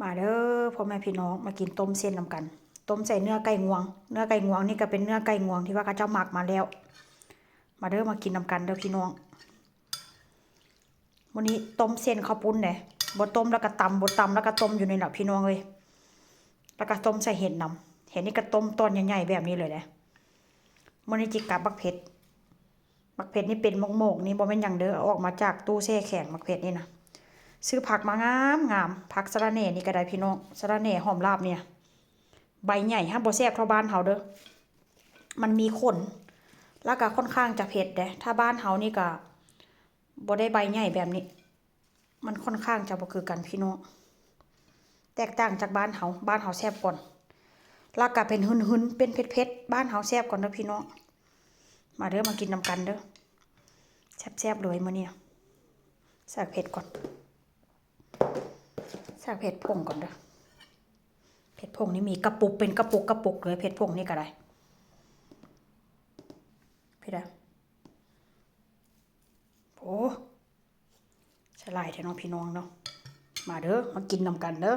มาเด้อพ่อแม่พี่น้องมากินต้มเส้นนำกันต้มใส่เนื้อไก่งวงเนื้อไก่งวงนี่ก็เป็นเนื้อไก่งวงที่ว่าเขาเจ้าหมักมาแล้วมาเด้อมากินนำกันเด้อพี่น้องวันนี้ต้มเส้นข้าวปุ้นเนี่ยบดต้มแล้วก็ตำบดตำแล้วก็ต้มอยู่ในหนับพี่น้องเลยแล้วก็ต้มใส่เห็ดนำเห็ดนี่ก็ต้มตอนใหญ่ๆแบบนี้เลยนะวันนี้จิกกับบักเผ็ดนี่เป็นโมกนี่บ่แม่นหยังเด้อออกมาจากตู้แช่แข็งบักเผ็ดนี่นะซื้อผักมางามผักสะระแหน่นี่ก็ได้พี่น้องสะระแหน่หอมลาบเนี่ยใบใหญ่ฮะบ่แซ่บเท่าบ้านเฮาเด้อมันมีขนแล้วก็ค่อนข้างจะเผ็ดเด้ถ้าบ้านเฮานี่ก็บ่ได้ใบใหญ่แบบนี้มันค่อนข้างจะบ่คือกันพี่น้องแตกต่างจากบ้านเฮาแซ่บก่อนแล้วก็เป็นหึนๆเป็นเผ็ดๆบ้านเฮาแซ่บก่อนเด้อพี่น้องมาเด้อมากินนำกันเด้อแซ่บๆเลยมื้อนี้ใส่เผ็ดก่อนใส่เผ็ดผงก่อนเด้อเผ็ดผงนี่มีกระปุกเป็นกระปุกเลยเผ็ดผงนี่ก็ได้พี่ดาโอ้ใช่ลายแท้น้องพี่น้องเนาะมาเด้อมากินนำกันเด้อ